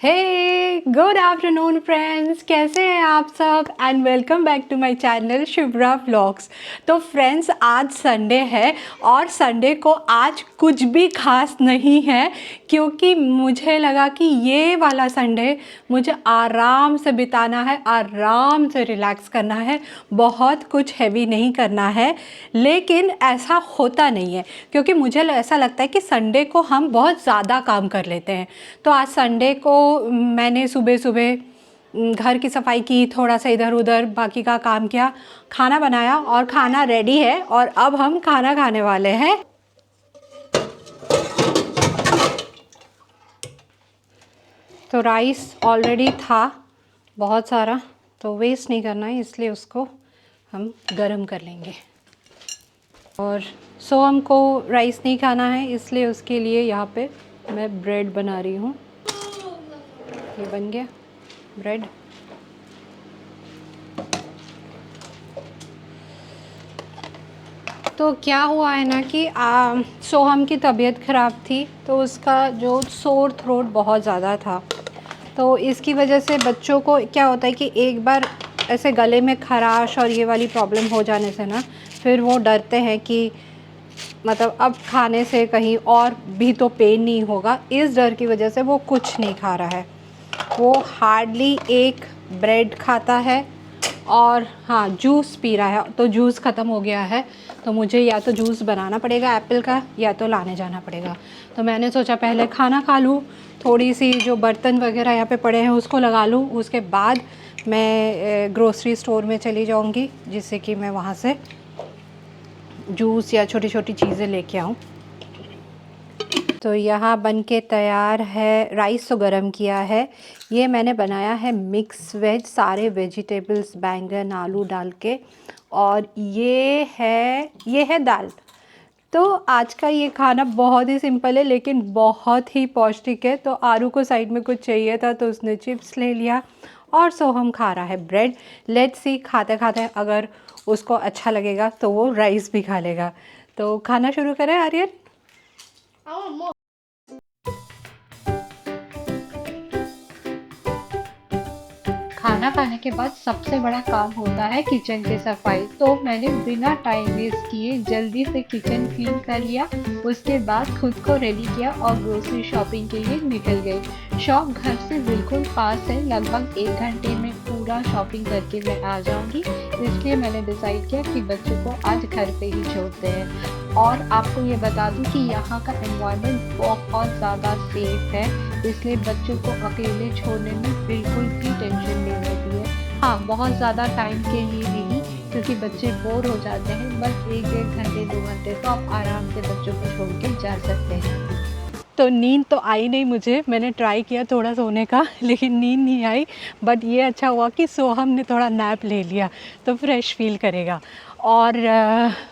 हे good afternoon friends, कैसे हैं आप सब and welcome back to my channel Shubhra vlogs. तो फ्रेंड्स, आज संडे है और संडे को आज कुछ भी खास नहीं है, क्योंकि मुझे लगा कि ये वाला संडे मुझे आराम से बिताना है, आराम से रिलैक्स करना है, बहुत कुछ हैवी नहीं करना है। लेकिन ऐसा होता नहीं है, क्योंकि मुझे ऐसा लगता है कि संडे को हम बहुत ज़्यादा काम कर लेते हैं। तो आज संडे को मैंने सुबह सुबह घर की सफाई की, थोड़ा सा इधर उधर बाकी का काम किया, खाना बनाया और खाना रेडी है और अब हम खाना खाने वाले हैं। तो राइस ऑलरेडी था बहुत सारा, तो वेस्ट नहीं करना है, इसलिए उसको हम गरम कर लेंगे। और सोहम को राइस नहीं खाना है, इसलिए उसके लिए यहाँ पे मैं ब्रेड बना रही हूँ। ये बन गया ब्रेड। तो क्या हुआ है ना कि सोहम की तबीयत ख़राब थी, तो उसका जो सोर थ्रोट बहुत ज़्यादा था। तो इसकी वजह से बच्चों को क्या होता है कि एक बार ऐसे गले में खराश और ये वाली प्रॉब्लम हो जाने से ना, फिर वो डरते हैं कि मतलब अब खाने से कहीं और भी तो पेन नहीं होगा। इस डर की वजह से वो कुछ नहीं खा रहा है। वो हार्डली एक ब्रेड खाता है और हाँ, जूस पी रहा है। तो जूस ख़त्म हो गया है, तो मुझे या तो जूस बनाना पड़ेगा एप्पल का, या तो लाने जाना पड़ेगा। तो मैंने सोचा पहले खाना खा लूँ, थोड़ी सी जो बर्तन वगैरह यहाँ पे पड़े हैं उसको लगा लूँ, उसके बाद मैं ग्रोसरी स्टोर में चली जाऊँगी, जिससे कि मैं वहाँ से जूस या छोटी छोटी चीज़ें लेके आऊँ। तो यहाँ बन के तैयार है। राइस तो गरम किया है। ये मैंने बनाया है मिक्स वेज, सारे वेजिटेबल्स बैंगन आलू डाल के, और ये है दाल। तो आज का ये खाना बहुत ही सिंपल है लेकिन बहुत ही पौष्टिक है। तो आरू को साइड में कुछ चाहिए था, तो उसने चिप्स ले लिया और सोहम खा रहा है ब्रेड। लेट्स सी, खाते खाते अगर उसको अच्छा लगेगा तो वो राइस भी खा लेगा। तो खाना शुरू करें आर्यन? खाना खाने के बाद सबसे बड़ा काम होता है किचन की सफाई। तो मैंने बिना टाइम वेस्ट किए जल्दी से किचन क्लीन कर लिया। उसके बाद खुद को रेडी किया और ग्रोसरी शॉपिंग के लिए निकल गई। शॉप घर से बिल्कुल पास है, लगभग 1 घंटे में पूरा शॉपिंग करके मैं आ जाऊंगी। इसलिए मैंने डिसाइड किया कि बच्चों को आज घर पे ही छोड़ते हैं। और आपको ये बता दूं कि यहाँ का एनवायरनमेंट बहुत ज़्यादा सेफ है, इसलिए बच्चों को अकेले छोड़ने में बिल्कुल भी टेंशन नहीं होती है। हाँ, बहुत ज़्यादा टाइम के लिए नहीं, क्योंकि बच्चे बोर हो जाते हैं। बस 1-1 घंटे 2 घंटे तो आप आराम से बच्चों को छोड़ के जा सकते हैं। तो नींद तो आई नहीं मुझे, मैंने ट्राई किया थोड़ा सोने का, लेकिन नींद नहीं आई। बट ये अच्छा हुआ कि सोहम ने थोड़ा नैप ले लिया, तो फ्रेश फील करेगा। और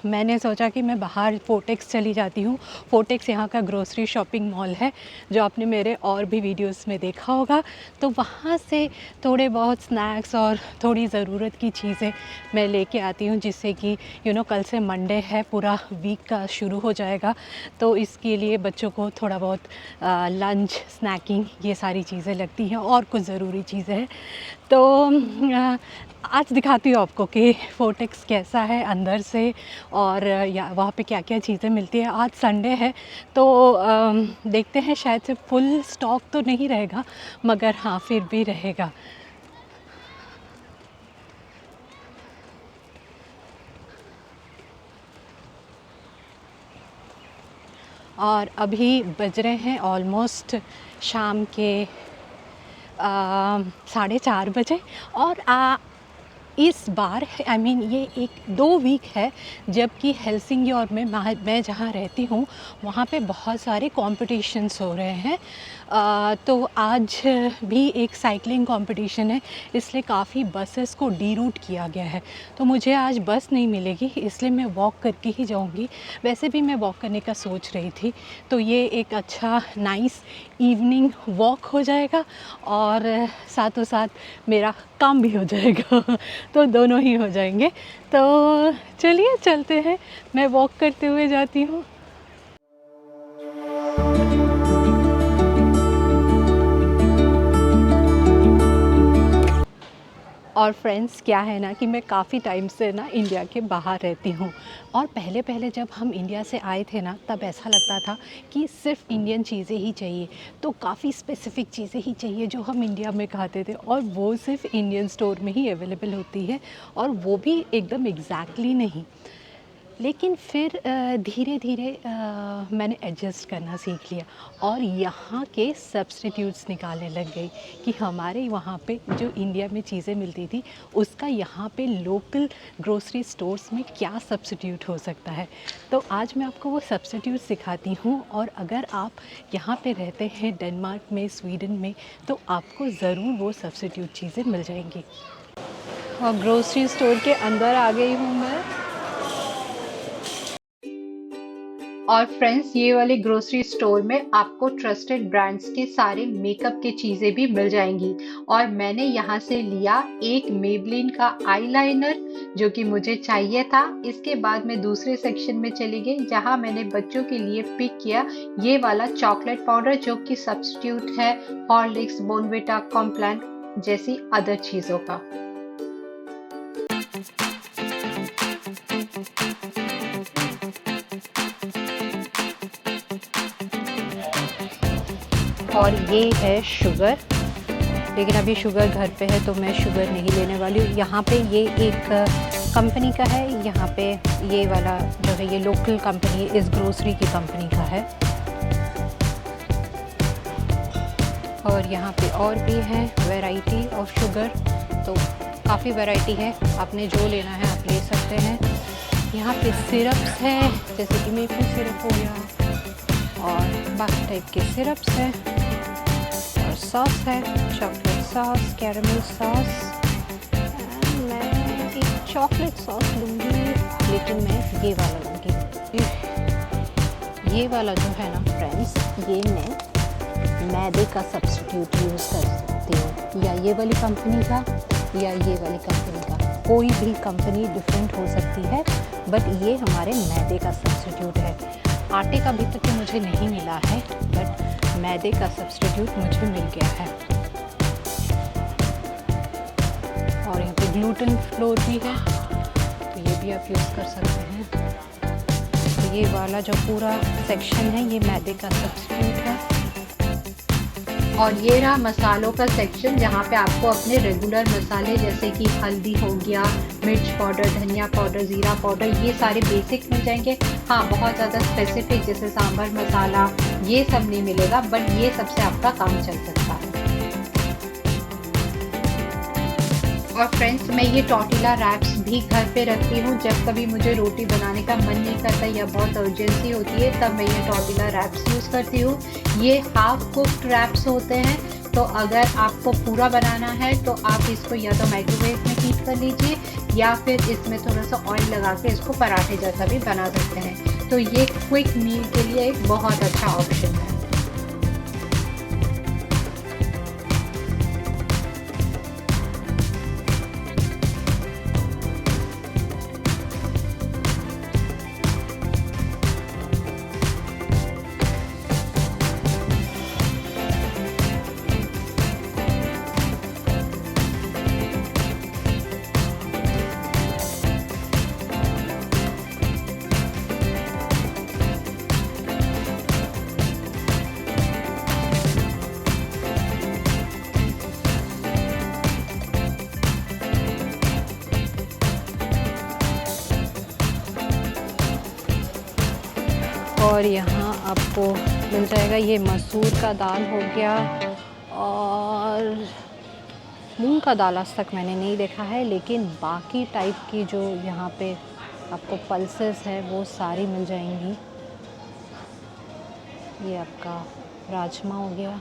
मैंने सोचा कि मैं बाहर फोर्टेक्स चली जाती हूँ। फोर्टेक्स यहाँ का ग्रोसरी शॉपिंग मॉल है, जो आपने मेरे और भी वीडियोस में देखा होगा। तो वहाँ से थोड़े बहुत स्नैक्स और थोड़ी ज़रूरत की चीज़ें मैं लेके आती हूँ, जिससे कि कल से मंडे है, पूरा वीक का शुरू हो जाएगा। तो इसके लिए बच्चों को थोड़ा बहुत लंच, स्नैकिंग, ये सारी चीज़ें लगती हैं और कुछ ज़रूरी चीज़ें हैं। तो आज दिखाती हूँ आपको कि फोर्टेक्स कैसा है अंदर से, और या वहाँ पे क्या क्या चीज़ें मिलती है। आज संडे है, तो देखते हैं, शायद से फुल स्टॉक तो नहीं रहेगा, मगर हाँ फिर भी रहेगा। और अभी बज रहे हैं ऑलमोस्ट शाम के 4:30 बजे। और इस बार ये 1-2 वीक है जबकि हेलसिंकी और मैं जहाँ रहती हूँ वहाँ पे बहुत सारे कॉम्पिटिशन्स हो रहे हैं। तो आज भी एक साइकिलिंग कंपटीशन है, इसलिए काफ़ी बसेस को डीरूट किया गया है। तो मुझे आज बस नहीं मिलेगी, इसलिए मैं वॉक करके ही जाऊँगी। वैसे भी मैं वॉक करने का सोच रही थी, तो ये एक अच्छा नाइस इवनिंग वॉक हो जाएगा और साथों साथ मेरा काम भी हो जाएगा। तो दोनों ही हो जाएंगे। तो चलिए चलते हैं, मैं वॉक करते हुए जाती हूँ। और फ्रेंड्स क्या है ना कि मैं काफ़ी टाइम से ना इंडिया के बाहर रहती हूँ। और पहले पहले जब हम इंडिया से आए थे ना, तब ऐसा लगता था कि सिर्फ इंडियन चीज़ें ही चाहिए, तो काफ़ी स्पेसिफ़िक चीज़ें ही चाहिए जो हम इंडिया में खाते थे, और वो सिर्फ इंडियन स्टोर में ही अवेलेबल होती है, और वो भी एकदम एग्जैक्टली नहीं। लेकिन फिर धीरे धीरे मैंने एडजस्ट करना सीख लिया और यहाँ के सब्स्टिट्यूट्स निकालने लग गई कि हमारे वहाँ पे जो इंडिया में चीज़ें मिलती थी उसका यहाँ पे लोकल ग्रोसरी स्टोर्स में क्या सब्स्टिट्यूट हो सकता है। तो आज मैं आपको वो सब्स्टिट्यूट सिखाती हूँ, और अगर आप यहाँ पे रहते हैं डेनमार्क में, स्वीडन में, तो आपको ज़रूर वो सब्स्टिट्यूट चीज़ें मिल जाएंगी। और ग्रोसरी स्टोर के अंदर आ गई हूँ मैं। और फ्रेंड्स, ये वाले ग्रोसरी स्टोर में आपको ट्रस्टेड ब्रांड्स के सारे मेकअप की चीजें भी मिल जाएंगी। और मैंने यहाँ से लिया एक मेबलिन का आईलाइनर जो कि मुझे चाहिए था। इसके बाद मैं दूसरे सेक्शन में चली गई जहाँ मैंने बच्चों के लिए पिक किया ये वाला चॉकलेट पाउडर जो कि सब्स्टिट्यूट है हॉर्लिक्स, बोर्नविटा, कॉम्प्लान जैसी अदर चीजों का। और ये है शुगर, लेकिन अभी शुगर घर पे है तो मैं शुगर नहीं लेने वाली हूँ। यहाँ पे ये एक कंपनी का है, यहाँ पे ये वाला जो है ये लोकल कंपनी है, इस ग्रोसरी की कंपनी का है। और यहाँ पे और भी है वैरायटी ऑफ शुगर, तो काफ़ी वैरायटी है, आपने जो लेना है आप ले सकते हैं। यहाँ पे सिरप्स है, जैसे कि मेपल सिरप हो गया और बाकी टाइप के सिरप्स है, और सॉस है, चॉकलेट सॉस, कैरमल सॉस। मैं एक चॉकलेट सॉस लूँगी, लेकिन मैं ये वाला लूँगी। ये वाला जो है ना फ्रेंड्स, ये मैं मैदे का सब्स्टिट्यूट यूज़ कर सकती हूँ, या ये वाली कंपनी का या ये वाली कंपनी का। कोई भी कंपनी डिफरेंट हो सकती है, बट ये हमारे मैदे का सब्स्टिट्यूट है। आटे का अभी तक तो मुझे नहीं मिला है, बट मैदे का सब्स्टिट्यूट मुझे मिल गया है। और यहाँ पे ग्लूटेन फ्लोर भी है, तो ये भी आप यूज़ कर सकते हैं। तो ये वाला जो पूरा सेक्शन है ये मैदे का सब्स्टिट्यूट है। और ये रहा मसालों का सेक्शन जहाँ पे आपको अपने रेगुलर मसाले जैसे कि हल्दी हो गया, मिर्च पाउडर, धनिया पाउडर, ज़ीरा पाउडर, ये सारे बेसिक मिल जाएंगे। हाँ, बहुत ज़्यादा स्पेसिफिक जैसे सांभर मसाला ये सब नहीं मिलेगा, बट ये सबसे आपका काम चल सकता है। और फ्रेंड्स, मैं ये टॉर्टिला रैप्स भी घर पे रखती हूँ। जब कभी मुझे रोटी बनाने का मन नहीं करता या बहुत अर्जेंसी होती है, तब मैं ये टॉर्टिला रैप्स यूज़ करती हूँ। ये हाफ कुक्ड रैप्स होते हैं, तो अगर आपको पूरा बनाना है तो आप इसको या तो माइक्रोवेव में हीट कर लीजिए, या फिर इसमें थोड़ा सा ऑयल लगा के इसको पराठे जैसा भी बना सकते हैं। तो ये क्विक मील के लिए एक बहुत अच्छा ऑप्शन है। और यहाँ आपको मिल जाएगा ये मसूर का दाल हो गया, और मूंग का दाल आज तक मैंने नहीं देखा है, लेकिन बाकी टाइप की जो यहाँ पे आपको पल्सेस है वो सारी मिल जाएंगी। ये आपका राजमा हो गया।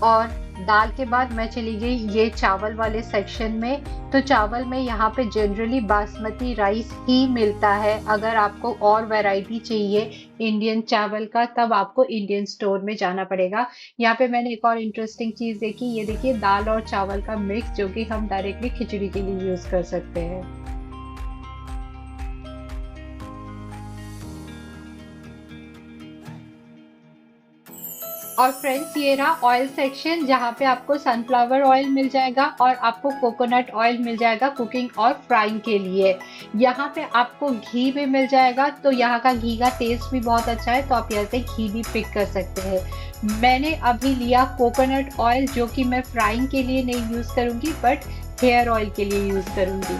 और दाल के बाद मैं चली गई ये चावल वाले सेक्शन में। तो चावल में यहाँ पे जनरली बासमती राइस ही मिलता है। अगर आपको और वैरायटी चाहिए इंडियन चावल का, तब आपको इंडियन स्टोर में जाना पड़ेगा। यहाँ पे मैंने एक और इंटरेस्टिंग चीज़ देखी, ये देखिए दाल और चावल का मिक्स, जो कि हम डायरेक्टली खिचड़ी के लिए यूज़ कर सकते हैं। और फ्रेंड्स ये रहा ऑयल सेक्शन जहाँ पे आपको सनफ्लावर ऑयल मिल जाएगा और आपको कोकोनट ऑयल मिल जाएगा कुकिंग और फ्राइंग के लिए। यहाँ पे आपको घी भी मिल जाएगा, तो यहाँ का घी का टेस्ट भी बहुत अच्छा है, तो आप यहाँ से घी भी पिक कर सकते हैं। मैंने अभी लिया कोकोनट ऑयल जो कि मैं फ्राइंग के लिए नहीं यूज़ करूँगी बट हेयर ऑयल के लिए यूज़ करूँगी।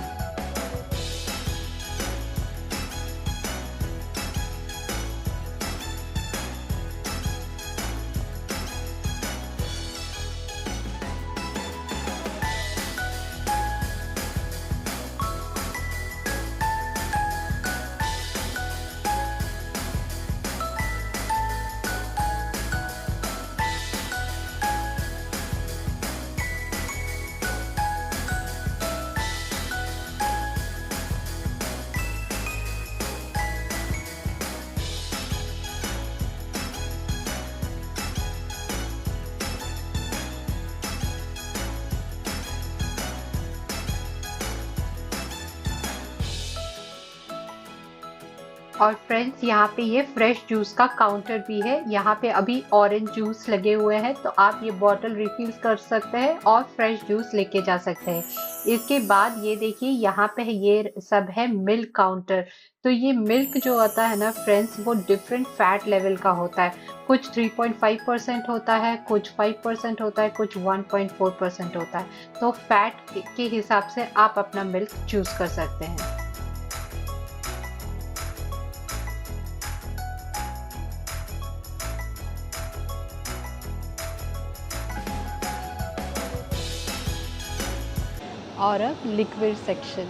और फ्रेंड्स यहाँ पे ये फ्रेश जूस का काउंटर भी है। यहाँ पे अभी ऑरेंज जूस लगे हुए हैं, तो आप ये बॉटल रिफिल कर सकते हैं और फ्रेश जूस लेके जा सकते हैं। इसके बाद ये देखिए यहाँ पे ये सब है मिल्क काउंटर। तो ये मिल्क जो होता है ना फ्रेंड्स, वो डिफरेंट फैट लेवल का होता है। कुछ 3.5% होता है, कुछ 5% होता है, कुछ 1.4% होता है। तो फैट के हिसाब से आप अपना मिल्क चूज कर सकते हैं। और अब लिक्विड सेक्शन।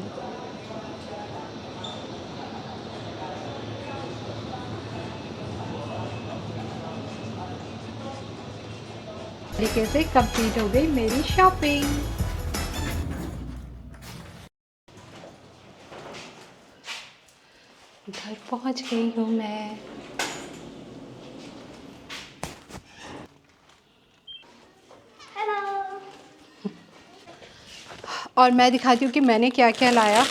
तरीके से कंप्लीट हो गई मेरी शॉपिंग। घर पहुंच गई हूँ मैं। और मैं दिखाती हूँ कि मैंने क्या क्या लाया।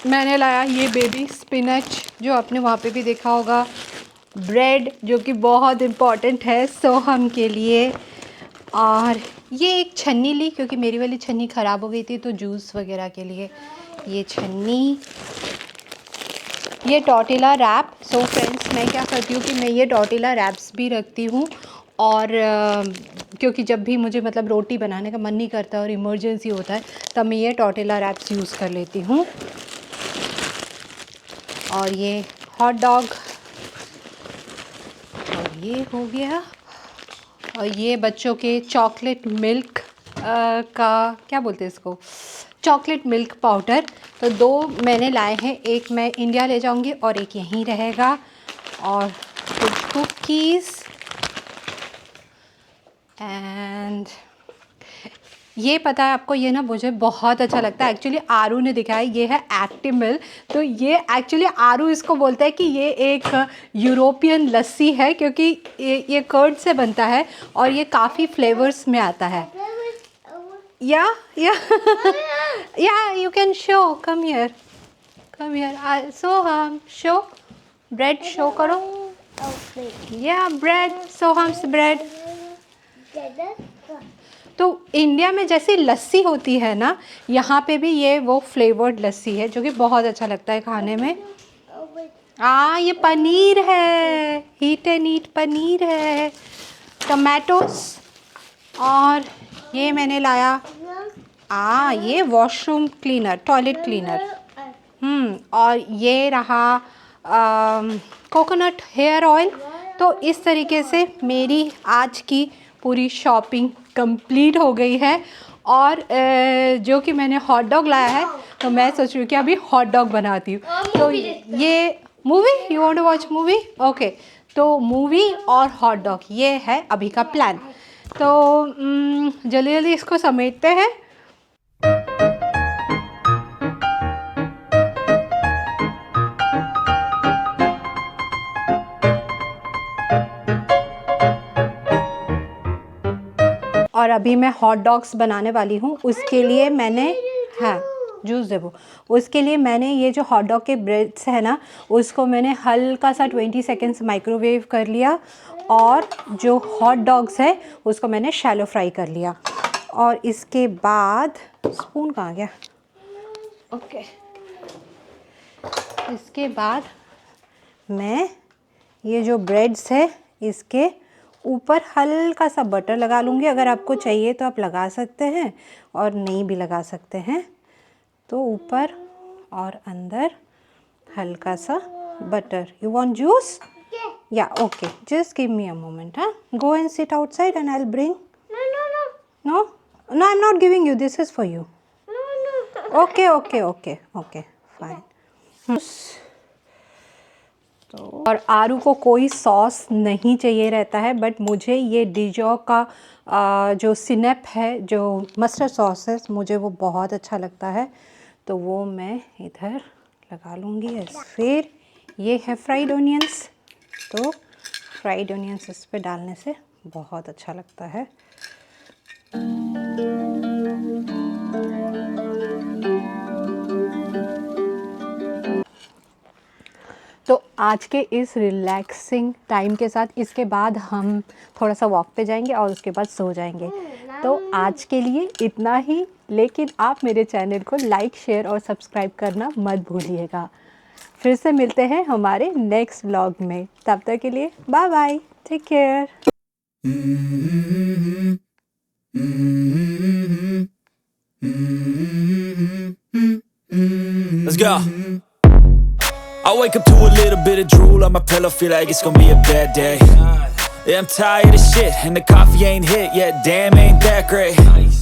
मैंने लाया ये बेबी स्पिनच जो आपने वहाँ पे भी देखा होगा, ब्रेड जो कि बहुत इम्पॉर्टेंट है सोहम के लिए, और ये एक छन्नी ली क्योंकि मेरी वाली छन्नी ख़राब हो गई थी, तो जूस वगैरह के लिए ये छन्नी। ये टॉर्टिला रैप। सो फ्रेंड्स मैं क्या करती हूँ कि मैं ये टॉर्टिला रैप्स भी रखती हूँ, और क्योंकि जब भी मुझे मतलब रोटी बनाने का मन नहीं करता और इमरजेंसी होता है तब मैं ये टॉर्टिला रैप्स यूज़ कर लेती हूँ। और ये हॉट डॉग, और ये हो गया। और ये बच्चों के चॉकलेट मिल्क का क्या बोलते हैं इसको, चॉकलेट मिल्क पाउडर। तो 2 मैंने लाए हैं, एक मैं इंडिया ले जाऊंगी और एक यहीं रहेगा। और कुछ कुकीज़ एंड ये पता है आपको, ये ना मुझे बहुत अच्छा लगता है। एक्चुअली आरू ने दिखाया, ये है एक्टिमिल। तो ये एक्चुअली आरू इसको बोलता है कि ये एक यूरोपियन लस्सी है, क्योंकि ये कर्ड से बनता है और ये काफ़ी फ्लेवर्स में आता है। Yeah you can show, come here, Soham show bread show करो। Yeah bread, Soham's bread. तो इंडिया में जैसी लस्सी होती है ना, यहाँ पे भी ये वो फ्लेवर्ड लस्सी है जो कि बहुत अच्छा लगता है खाने में। ये पनीर है, हीट एंड ईट पनीर है, टमाटोस। और ये मैंने लाया ये वॉशरूम क्लीनर, टॉयलेट क्लीनर। और ये रहा कोकोनट हेयर ऑयल। तो इस तरीके से मेरी आज की पूरी शॉपिंग कंप्लीट हो गई है। और जो कि मैंने हॉट डॉग लाया है, तो मैं सोच रही हूँ कि अभी हॉट डॉग बनाती हूँ। तो ये movie, you want to watch movie? Okay, तो मूवी और हॉट डॉग ये है अभी का प्लान। तो जल्दी जल्दी इसको समेटते हैं। और अभी मैं हॉट डॉग्स बनाने वाली हूँ। उसके लिए मैंने जूस दे वो। उसके लिए मैंने ये जो हॉट डॉग के ब्रेड्स है ना, उसको मैंने हल्का सा 20 सेकेंड्स माइक्रोवेव कर लिया, और जो हॉट डॉग्स है उसको मैंने शैलो फ्राई कर लिया। और इसके बाद स्पून कहाँ गया, ओके। इसके बाद मैं ये जो ब्रेड्स है इसके ऊपर हल्का सा बटर लगा लूँगी। अगर आपको चाहिए तो आप लगा सकते हैं और नहीं भी लगा सकते हैं। तो ऊपर और अंदर हल्का सा butter. You want juice? Yeah okay, just give me a moment. हाँ, go and sit outside and I will bring. No no, I am not giving you, this is for you. Okay okay okay okay fine. तो और आरू को कोई sauce नहीं चाहिए रहता है, but मुझे ये डिजॉ का जो सिनेप है, जो मस्टर्ड सॉस है, मुझे वो बहुत अच्छा लगता है। तो वो मैं इधर लगा लूँगी। फिर ये है फ्राइड ऑनियंस, तो फ्राइड ऑनियंस इस पे डालने से बहुत अच्छा लगता है। तो आज के इस रिलैक्सिंग टाइम के साथ इसके बाद हम थोड़ा सा वॉक पे जाएंगे और उसके बाद सो जाएंगे। तो आज के लिए इतना ही, लेकिन आप मेरे चैनल को लाइक, शेयर और सब्सक्राइब करना मत भूलिएगा। फिर से मिलते हैं हमारे नेक्स्ट व्लॉग में। तब तक के लिए bye bye, take care. Let's go. I wake up to a little bit of drool on my pillow, feel like it's gonna be a bad day. Yeah, I'm tired of shit, and the coffee ain't hit yet, damn ain't that great.